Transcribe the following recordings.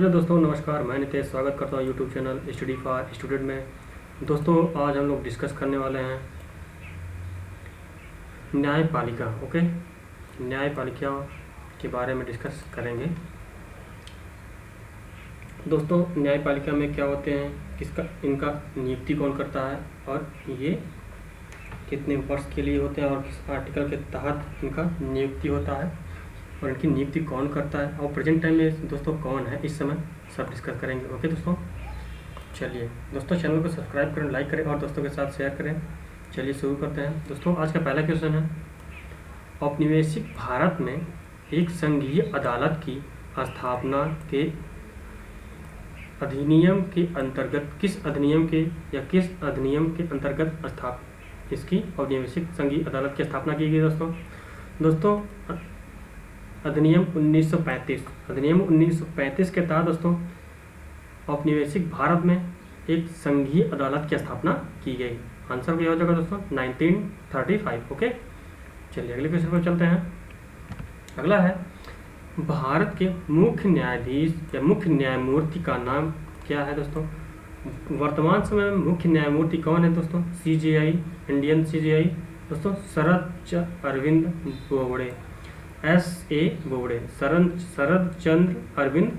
Hello दोस्तों, नमस्कार। मैं नितेश स्वागत करता हूँ YouTube channel study for student में। दोस्तों, आज हम लोग डिस्कस करने वाले हैं न्यायपालिका। ओके, न्यायपालिका के बारे में डिस्कस करेंगे। दोस्तों, न्यायपालिका में क्या होते हैं, किसका इनका नियुक्ति कौन करता है और ये कितने वर्ष के लिए होते हैं और किस आर्टिकल के तहत इनका नियुक्ति होता है और इनकी नियुक्ति कौन करता है और प्रेजेंट टाइम में दोस्तों कौन है इस समय, सब डिस्कस करेंगे। ओके दोस्तों, चलिए दोस्तों, चैनल को सब्सक्राइब करें, लाइक करें और दोस्तों के साथ शेयर करें। चलिए शुरू करते हैं। दोस्तों, आज का पहला क्वेश्चन है, औपनिवेशिक भारत में एक संघीय अदालत की स्थापना के अधिनियम के अंतर्गत किस अधिनियम के अंतर्गत इसकी औपनिवेशिक संघीय अदालत की स्थापना की गई। दोस्तों अधिनियम 1935 के तहत दोस्तों औपनिवेशिक भारत में एक संघीय अदालत की स्थापना की गई। आंसर क्या हो जाएगा दोस्तों, 1935। ओके, चलिए अगले क्वेश्चन पर चलते हैं। अगला है, भारत के मुख्य न्यायाधीश या मुख्य न्यायमूर्ति का नाम क्या है। दोस्तों, वर्तमान समय में मुख्य न्यायमूर्ति कौन है दोस्तों, CJI, इंडियन CJI दोस्तों शरद अरविंद बोबड़े, SA बोबड़े, शरद अरविंद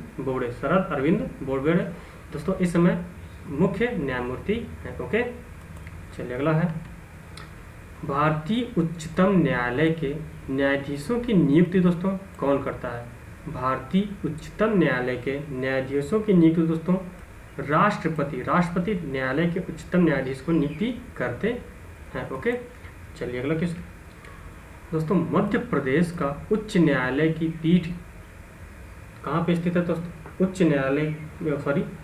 बोबड़े दोस्तों इस समय मुख्य न्यायमूर्ति हैं। ओके, चलिए अगला है, भारतीय उच्चतम न्यायालय के न्यायाधीशों की नियुक्ति दोस्तों कौन करता है। भारतीय उच्चतम न्यायालय के न्यायाधीशों की नियुक्ति दोस्तों राष्ट्रपति न्यायालय के उच्चतम न्यायाधीश को नियुक्ति करते हैं। ओके, चलिए अगला क्वेश्चन। दोस्तों, मध्य प्रदेश का उच्च न्यायालय की पीठ कहाँ पे स्थित है दोस्तों,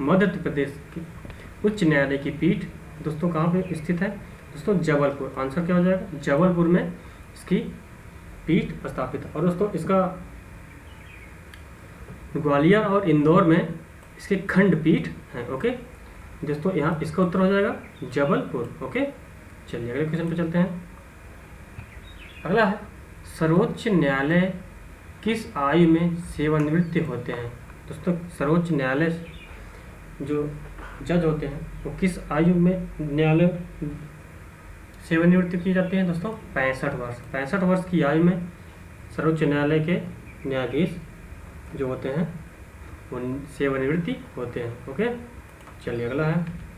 मध्य प्रदेश की उच्च न्यायालय की पीठ दोस्तों कहाँ पे स्थित है दोस्तों, जबलपुर। आंसर क्या हो जाएगा, जबलपुर में इसकी पीठ स्थापित है। और दोस्तों इसका ग्वालियर और इंदौर में इसके खंडपीठ हैं। ओके दोस्तों, यहाँ इसका उत्तर हो जाएगा जबलपुर। ओके, चलिए अगले क्वेश्चन पे चलते हैं। अगला है, सर्वोच्च न्यायालय किस आयु में सेवानिवृत्त होते हैं। दोस्तों, सर्वोच्च न्यायालय जो जज होते हैं वो किस आयु में न्यायालय सेवानिवृत्त किए जाते हैं दोस्तों, 65 वर्ष की आयु में सर्वोच्च न्यायालय के न्यायाधीश जो होते हैं वो सेवानिवृत्ति होते हैं। ओके, चलिए अगला है,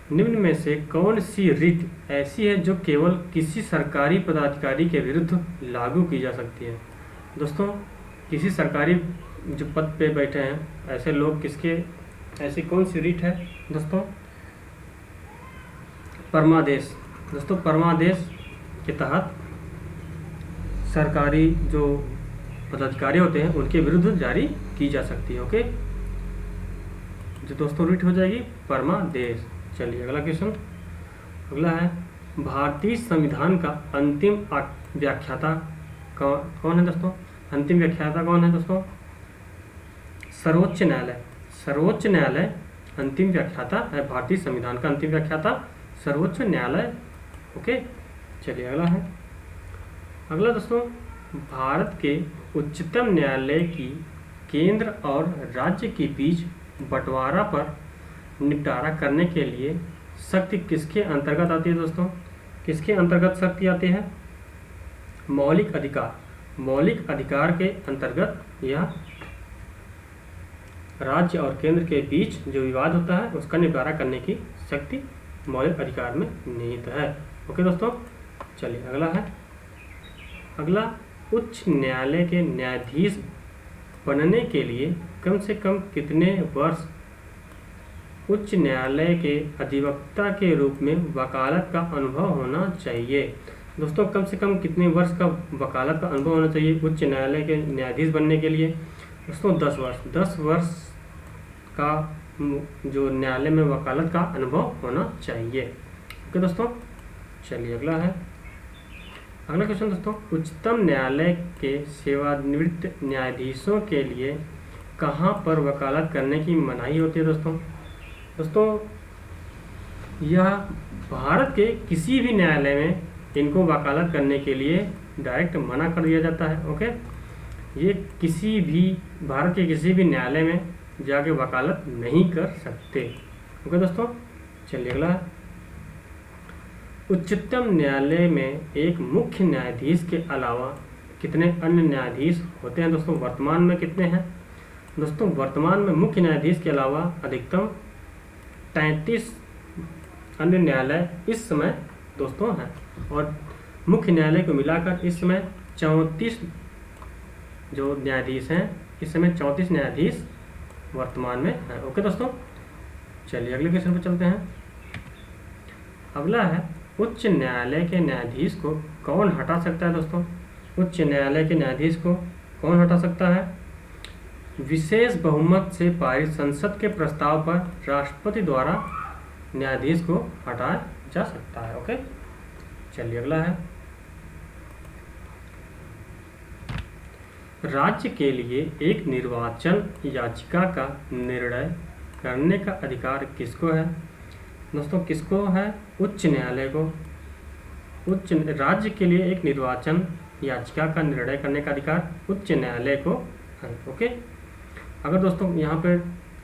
निम्न में से कौन सी रिट ऐसी है जो केवल किसी सरकारी पदाधिकारी के विरुद्ध लागू की जा सकती है। दोस्तों, किसी सरकारी जो पद पे बैठे हैं ऐसे लोग ऐसी कौन सी रिट है दोस्तों, परमादेश। दोस्तों, परमादेश के तहत सरकारी जो पदाधिकारी होते हैं उनके विरुद्ध जारी की जा सकती है। ओके, जो दोस्तों रिट हो जाएगी परमादेश। चलिए अगला क्वेश्चन। अगला है, भारतीय संविधान का अंतिम व्याख्याता कौन है दोस्तों, अंतिम व्याख्याता कौन है दोस्तों, सर्वोच्च न्यायालय अंतिम व्याख्याता है। भारतीय संविधान का अंतिम व्याख्याता सर्वोच्च न्यायालय। ओके, चलिए अगला है। अगला दोस्तों, भारत के उच्चतम न्यायालय की केंद्र और राज्य के बीच बंटवारा पर निपटारा करने के लिए शक्ति किसके अंतर्गत आती है दोस्तों, किसके अंतर्गत शक्ति आती है, मौलिक अधिकार के अंतर्गत यह राज्य और केंद्र के बीच जो विवाद होता है उसका निपटारा करने की शक्ति मौलिक अधिकार में निहित है। ओके दोस्तों, चलिए अगला है। अगला, उच्च न्यायालय के न्यायाधीश बनने के लिए कम से कम कितने वर्ष उच्च न्यायालय के अधिवक्ता के रूप में वकालत का अनुभव होना चाहिए। दोस्तों, कम से कम कितने वर्ष का वकालत का अनुभव होना चाहिए उच्च न्यायालय के न्यायाधीश बनने के लिए दोस्तों, 10 वर्ष का जो न्यायालय में वकालत का अनुभव होना चाहिए। ओके दोस्तों, चलिए अगला है। अगला क्वेश्चन दोस्तों, उच्चतम न्यायालय के सेवानिवृत्त न्यायाधीशों के लिए कहाँ पर वकालत करने की मनाही होती है दोस्तों, यह भारत के किसी भी न्यायालय में इनको वकालत करने के लिए डायरेक्ट मना कर दिया जाता है। ओके, ये किसी भी भारत के किसी भी न्यायालय में जाके वकालत नहीं कर सकते। ओके दोस्तों, चलिए अगला है। उच्चतम न्यायालय में एक मुख्य न्यायाधीश के अलावा कितने अन्य न्यायाधीश होते हैं दोस्तों? वर्तमान में कितने हैं दोस्तों? वर्तमान में मुख्य न्यायाधीश के अलावा अधिकतम 33 अन्य न्यायालय इस समय दोस्तों हैं, और मुख्य न्यायालय को मिलाकर इस समय 34 जो न्यायाधीश हैं, इस समय 34 न्यायाधीश वर्तमान में हैं। ओके दोस्तों, चलिए अगले क्वेश्चन पर चलते हैं। अगला है, उच्च न्यायालय के न्यायाधीश को कौन हटा सकता है दोस्तों? उच्च न्यायालय के न्यायाधीश को कौन हटा सकता है? विशेष बहुमत से पारित संसद के प्रस्ताव पर राष्ट्रपति द्वारा न्यायाधीश को हटाया जा सकता है। ओके, चलिए अगला है। राज्य के लिए एक निर्वाचन याचिका का निर्णय करने का अधिकार किसको है दोस्तों? किसको है? उच्च न्यायालय को। राज्य के लिए एक निर्वाचन याचिका का निर्णय करने का अधिकार उच्च न्यायालय को है। ओके, अगर दोस्तों यहाँ पर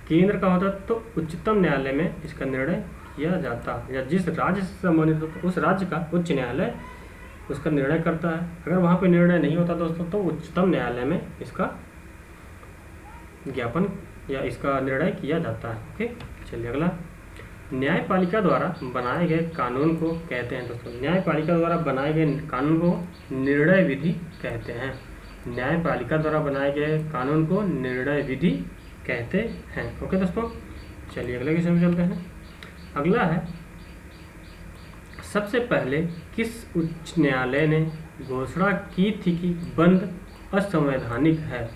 केंद्र का होता तो उच्चतम न्यायालय में इसका निर्णय किया जाता, या जिस राज्य से संबंधित होता उस राज्य का उच्च न्यायालय उसका निर्णय करता है। अगर वहाँ पे निर्णय नहीं होता दोस्तों तो उच्चतम न्यायालय में इसका ज्ञापन या इसका निर्णय किया जाता है। ओके, चलिए अगला। न्यायपालिका द्वारा बनाए गए कानून को कहते हैं दोस्तों? न्यायपालिका द्वारा बनाए गए कानून को निर्णय विधि कहते हैं। न्यायपालिका द्वारा बनाए गए कानून को निर्णय विधि कहते हैं। ओके दोस्तों, चलिए अगले क्वेश्चन में चलते हैं। अगला है, सबसे पहले किस उच्च न्यायालय ने घोषणा की थी कि बंद असंवैधानिक है?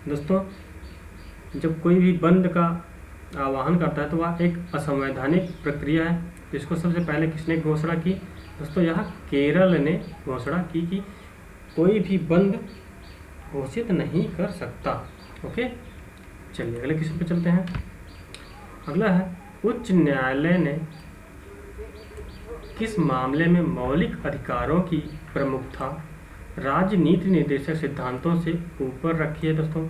दोस्तों, जब कोई भी बंद का आह्वान करता है तो वह एक असंवैधानिक प्रक्रिया है। इसको सबसे पहले किसने घोषणा की दोस्तों? यहाँ केरल ने घोषणा की कि कोई भी बंद घोषित नहीं कर सकता। ओके, चलिए अगले क्वेश्चन पे चलते हैं। अगला है, उच्च न्यायालय ने किस मामले में मौलिक अधिकारों की प्रमुखता राज्य नीति निर्देशक सिद्धांतों से ऊपर रखी है दोस्तों?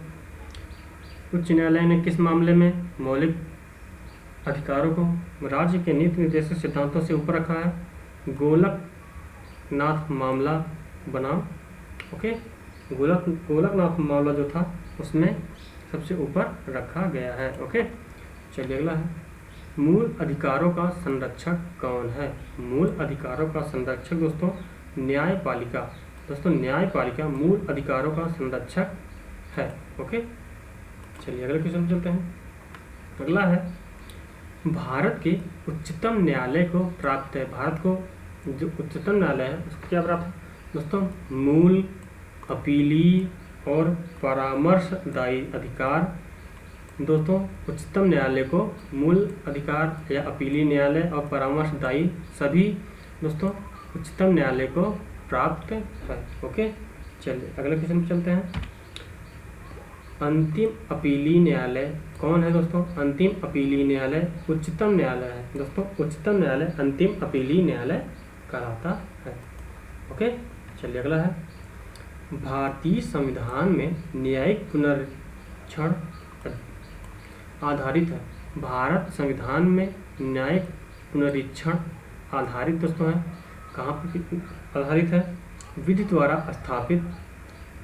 उच्च न्यायालय ने किस मामले में मौलिक अधिकारों को राज्य के नीति निर्देशक सिद्धांतों से ऊपर रखा है? गोलकनाथ मामला बनाम। ओके, गोलकनाथ मामला जो था उसमें सबसे ऊपर रखा गया है। ओके, चलिए अगला है, मूल अधिकारों का संरक्षक कौन है? मूल अधिकारों का संरक्षक दोस्तों न्यायपालिका। दोस्तों, न्यायपालिका मूल अधिकारों का संरक्षक है। ओके, चलिए अगले क्वेश्चन चलते हैं। अगला है, भारत के उच्चतम न्यायालय को प्राप्त है। भारत को जो उच्चतम न्यायालय है उसको क्या प्राप्त है दोस्तों? मूल, अपीली और परामर्शदायी अधिकार। दोस्तों, उच्चतम न्यायालय को मूल अधिकार या अपीली न्यायालय और परामर्शदायी सभी दोस्तों उच्चतम न्यायालय को प्राप्त है। ओके, चलिए अगले क्वेश्चन पे चलते हैं। अंतिम अपीली न्यायालय कौन है दोस्तों? अंतिम अपीली न्यायालय उच्चतम न्यायालय है दोस्तों। उच्चतम न्यायालय अंतिम अपीली न्यायालय कहलाता है। ओके, चलिए अगला है, भारतीय संविधान में न्यायिक पुनरीक्षण आधारित है। भारत संविधान में न्यायिक पुनरीक्षण आधारित दोस्तों है। कहाँ पर आधारित है? विधि द्वारा स्थापित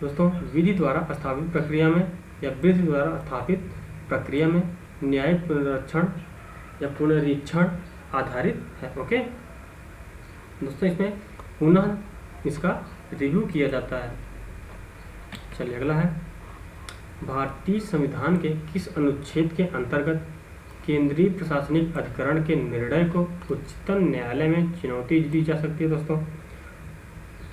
दोस्तों, विधि द्वारा स्थापित प्रक्रिया में या विधि द्वारा स्थापित प्रक्रिया में न्यायिक पुनरीक्षण या पुनरीक्षण आधारित है। ओके दोस्तों, इसमें पुनः इसका रिव्यू किया जाता है। चलिए अगला है, भारतीय संविधान के किस अनुच्छेद के अंतर्गत केंद्रीय प्रशासनिक अधिकरण के निर्णय को उच्चतम न्यायालय में चुनौती दी जा सकती है दोस्तों?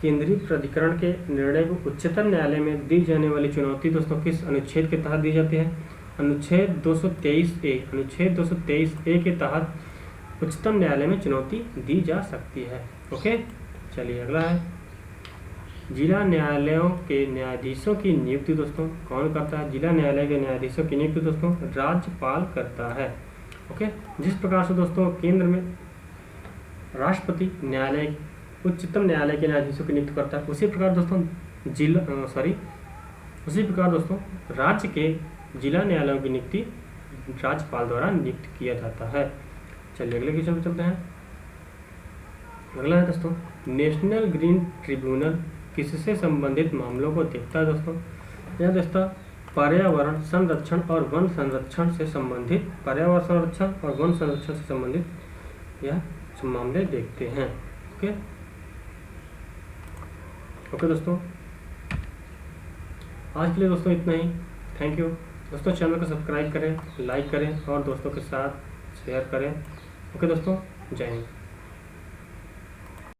केंद्रीय प्राधिकरण के निर्णय को उच्चतम न्यायालय में दी जाने वाली चुनौती दोस्तों किस अनुच्छेद के तहत दी जाती है? अनुच्छेद 223A। अनुच्छेद 223A के तहत उच्चतम न्यायालय में चुनौती दी जा सकती है। ओके, चलिए अगला है, जिला न्यायालयों के न्यायाधीशों की नियुक्ति दोस्तों कौन करता है? जिला न्यायालय के न्यायाधीशों की नियुक्ति दोस्तों राज्यपाल करता है। ओके, जिस प्रकार से दोस्तों केंद्र में राष्ट्रपति न्यायालय उच्चतम न्यायालय के न्यायाधीशों की नियुक्ति करता है, उसी प्रकार दोस्तों उसी प्रकार दोस्तों राज्य के जिला न्यायालयों की नियुक्ति राज्यपाल द्वारा नियुक्त किया जाता है। चलिए अगले क्वेश्चन पर चलते हैं। अगला है दोस्तों, नेशनल ग्रीन ट्रिब्यूनल किससे संबंधित मामलों को देखता है दोस्तों? यह दोस्तों पर्यावरण संरक्षण और वन संरक्षण से संबंधित, पर्यावरण संरक्षण और वन संरक्षण से संबंधित यह मामले देखते हैं। ओके दोस्तों, आज के लिए दोस्तों इतना ही। थैंक यू दोस्तों। चैनल को सब्सक्राइब करें, लाइक करें और दोस्तों के साथ शेयर करें। ओके दोस्तों, जय हिंद।